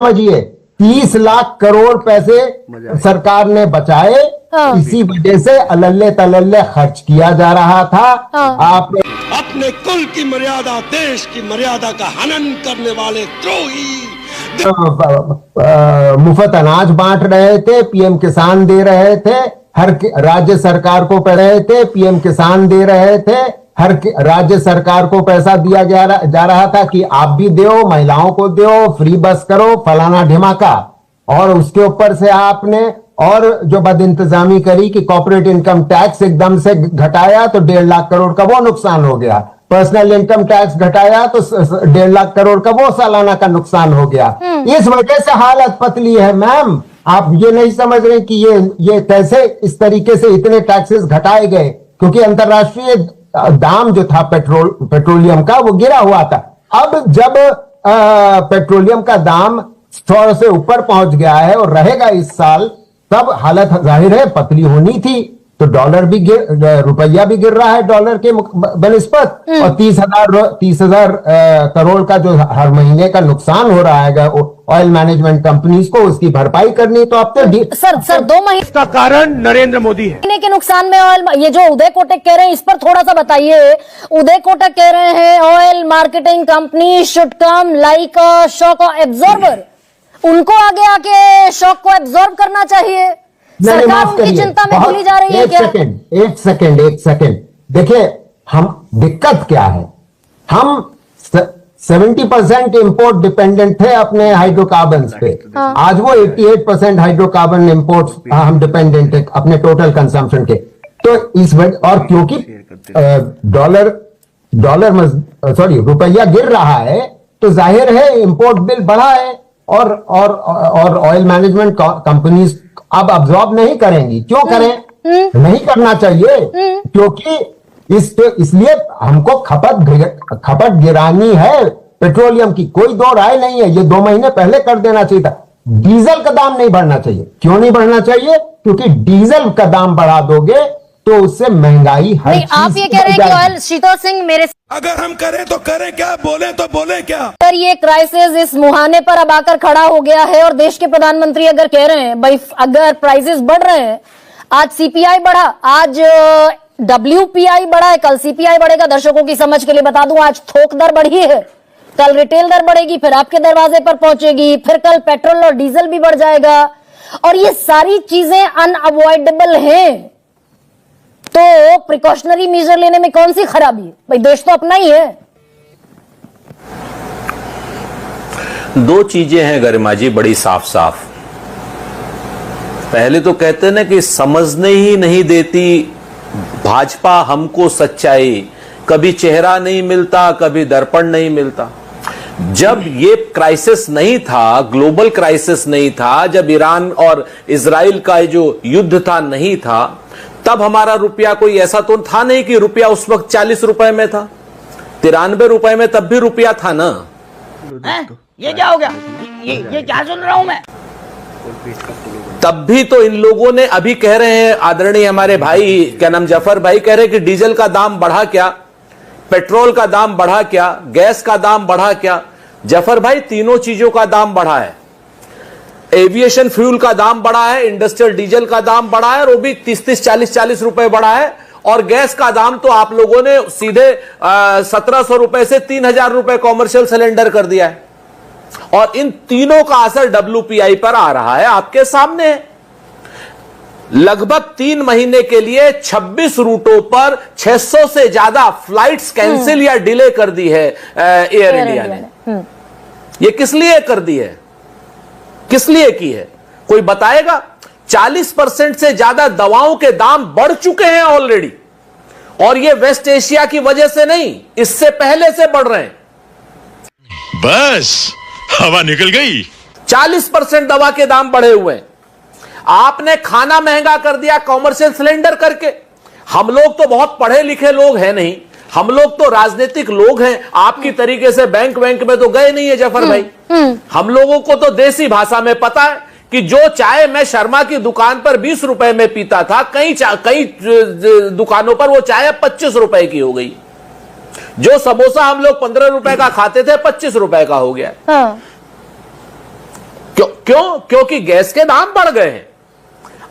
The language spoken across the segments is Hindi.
समझिए 30 लाख करोड़ पैसे सरकार ने बचाए। इसी वजह से अल्ले तलल्ले खर्च किया जा रहा था। आप अपने कुल की मर्यादा, देश की मर्यादा का हनन करने वाले द्रोही मुफ्त अनाज बांट रहे थे, पीएम किसान दे रहे थे, हर राज्य सरकार को पढ़ रहे थे, पीएम किसान दे रहे थे, हर राज्य सरकार को पैसा दिया जा रहा था कि आप भी दो, महिलाओं को दो, फ्री बस करो, फलाना ढिमाका। और उसके ऊपर से आपने और जो बदइंतजामी करी कि कॉर्पोरेट इनकम टैक्स एकदम से घटाया तो 1.5 लाख करोड़ का वो नुकसान हो गया, पर्सनल इनकम टैक्स घटाया तो 1.5 लाख करोड़ का वो सालाना का नुकसान हो गया। इस वजह से हालत पतली है मैम। आप ये नहीं समझ रहे कि ये कैसे इस तरीके से इतने टैक्सेस घटाए गए, क्योंकि अंतरराष्ट्रीय दाम जो था पेट्रोलियम का वो गिरा हुआ था। अब जब पेट्रोलियम का दाम 100 से ऊपर पहुंच गया है और रहेगा इस साल, तब हालत जाहिर है पतली होनी थी। तो डॉलर भी रुपया भी गिर रहा है डॉलर के बनिस्पत, और 30,000 करोड़ का जो हर महीने का नुकसान हो रहा है ऑयल मैनेजमेंट कंपनीज को, उसकी भरपाई करनी। तो अब तो सर 2 महीने का कारण नरेंद्र मोदी है। महीने के नुकसान में ऑयल, ये जो उदय कोटक कह रहे हैं इस पर थोड़ा सा बताइए। उदय कोटक कह रहे हैं oil marketing company should come like a shock absorber, उनको आगे आके शॉक को एब्जॉर्ब करना चाहिए। सरकार उनकी चिंता में भूली जा रही है क्या? एक सेकंड देखिए, हम दिक्कत क्या है, हम 70% इंपोर्ट डिपेंडेंट थे अपने हाइड्रोकार्बन्स पे। आज वो 88% हाइड्रोकार्बन इंपोर्ट हम डिपेंडेंट थे अपने टोटल कंजम्पशन के। तो इस वजह, और क्योंकि रुपया गिर रहा है तो जाहिर है इंपोर्ट बिल बढ़ा है, और ऑयल मैनेजमेंट कंपनीज अब अब्सॉर्ब नहीं करेंगी। क्यों करें? नहीं करना चाहिए, क्योंकि इसलिए हमको खपत गिरानी है पेट्रोलियम की, कोई दो राय नहीं है। ये 2 महीने पहले कर देना चाहिए था। डीजल का दाम नहीं बढ़ना चाहिए। क्यों नहीं बढ़ना चाहिए? क्योंकि डीजल का दाम बढ़ा दोगे तो उससे महंगाई हर चीज। आप ये कह रहे हैं कि ऑयल, शीतल सिंह मेरे, अगर हम करें तो करें क्या, बोले तो बोले क्या? सर ये क्राइसिस इस मुहाने पर अब आकर खड़ा हो गया है, और देश के प्रधानमंत्री अगर कह रहे हैं भाई अगर प्राइसेस बढ़ रहे हैं, आज सीपीआई बढ़ा, आज डब्ल्यूपीआई बढ़ा है, कल सीपीआई बढ़ेगा। दर्शकों की समझ के लिए बता दूं, आज थोक दर बढ़ी है, कल रिटेल दर बढ़ेगी, फिर आपके दरवाजे पर पहुंचेगी, फिर कल पेट्रोल और डीजल भी बढ़ जाएगा। और ये सारी चीजें अनअवॉइडेबल हैं, तो प्रिकॉशनरी मेजर लेने में कौन सी खराबी है? भाई देश तो अपना ही है। 2 चीजें हैं गरिमा जी बड़ी साफ साफ। पहले तो कहते हैं ना कि समझने ही नहीं देती भाजपा हमको सच्चाई, कभी चेहरा नहीं मिलता, कभी दर्पण नहीं मिलता। जब ये क्राइसिस नहीं था, ग्लोबल क्राइसिस नहीं था, जब ईरान और इजराइल का जो युद्ध था नहीं था, तब हमारा रुपया कोई ऐसा तो था नहीं कि रुपया उस वक्त 40 रुपए में था, 93 रुपए में तब भी रुपया था ना। ये क्या हो गया? ये क्या सुन रहा हूं मैं? तब भी तो इन लोगों ने, अभी कह रहे हैं आदरणीय हमारे भाई, क्या नाम, जफर भाई कह रहे हैं कि डीजल का दाम बढ़ा क्या, पेट्रोल का दाम बढ़ा क्या, गैस का दाम बढ़ा क्या? जफर भाई तीनों चीजों का दाम बढ़ा है। एविएशन फ्यूल का दाम बढ़ा है, इंडस्ट्रियल डीजल का दाम बढ़ा है, और वो भी 30-30, 40-40 रुपए बढ़ा है। और गैस का दाम तो आप लोगों ने सीधे 1700 रुपए से 3000 रुपए कॉमर्शियल सिलेंडर कर दिया है। और इन तीनों का असर डब्ल्यूपीआई पर आ रहा है, आपके सामने है। लगभग 3 महीने के लिए 26 रूटों पर 600 से ज्यादा फ्लाइट्स कैंसिल या डिले कर दी है एयर इंडिया ने। ये किस लिए कर दी है, किस लिए की है, कोई बताएगा? 40% से ज्यादा दवाओं के दाम बढ़ चुके हैं ऑलरेडी, और ये वेस्ट एशिया की वजह से नहीं, इससे पहले से बढ़ रहे हैं। बस हवा निकल गई। 40% दवा के दाम बढ़े हुए हैं। आपने खाना महंगा कर दिया कॉमर्शियल सिलेंडर करके। हम लोग तो बहुत पढ़े लिखे लोग हैं नहीं, हम लोग तो राजनीतिक लोग हैं, आपकी तरीके से बैंक में तो गए नहीं है जफर भाई। हम लोगों को तो देसी भाषा में पता है कि जो चाय मैं शर्मा की दुकान पर 20 रुपए में पीता था, कई दुकानों पर वो चाय 25 रुपए की हो गई। जो समोसा हम लोग 15 रुपए का खाते थे 25 रुपए का हो गया। क्योंकि गैस के दाम बढ़ गए हैं।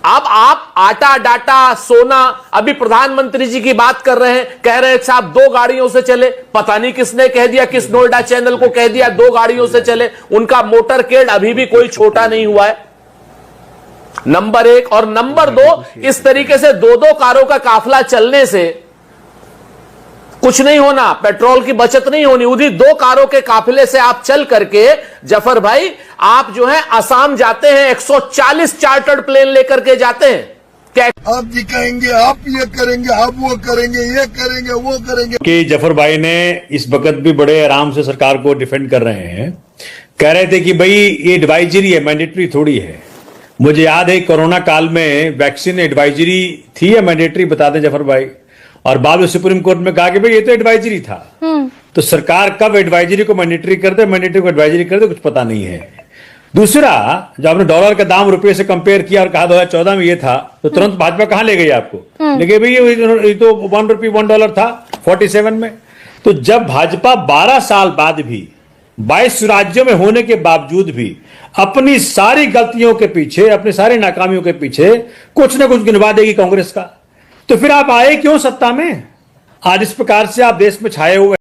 अब आप आटा, डाटा, सोना, अभी प्रधानमंत्री जी की बात कर रहे हैं, कह रहे हैं साहब 2 गाड़ियों से चले। पता नहीं किसने कह दिया, किस नोएडा चैनल को कह दिया 2 गाड़ियों से चले। उनका मोटरकेड अभी भी कोई छोटा नहीं हुआ है, नंबर 1। और नंबर 2, इस तरीके से 2-2 कारों का काफिला चलने से कुछ नहीं होना, पेट्रोल की बचत नहीं होनी। उन्हीं 2 कारों के काफिले से आप चल करके जफर भाई, आप जो है असम जाते हैं, 140 चार्टर्ड प्लेन लेकर के जाते हैं। क्या आप दिखाएंगे, आप ये करेंगे, आप वो करेंगे, ये करेंगे, वो करेंगे। कि जफर भाई ने इस वक्त भी बड़े आराम से सरकार को डिफेंड कर रहे हैं, कह रहे थे कि भाई ये एडवाइजरी है, मैंडेटरी थोड़ी है। मुझे याद है कोरोना काल में वैक्सीन एडवाइजरी थी या मैंडेटरी, बता दें जफर भाई। और बाद में सुप्रीम कोर्ट में कहा कि भाई ये तो एडवाइजरी था। तो सरकार कब एडवाइजरी को मैंडेटरी कर दे, मैंडेटरी को एडवाइजरी कर दे, कुछ पता नहीं है। दूसरा, जब आपने डॉलर का दाम रुपये से कंपेयर किया और कहा 2014 में ये था, तो तुरंत भाजपा कहां ले गई आपको? लेकिन भाई ये तो $1 था 47 में। तो जब भाजपा 12 साल बाद भी 22 राज्यों में होने के बावजूद भी अपनी सारी गलतियों के पीछे, अपनी सारी नाकामियों के पीछे कुछ ना कुछ गिनवा देगी कांग्रेस का, तो फिर आप आए क्यों सत्ता में? आज इस प्रकार से आप देश में छाए हुए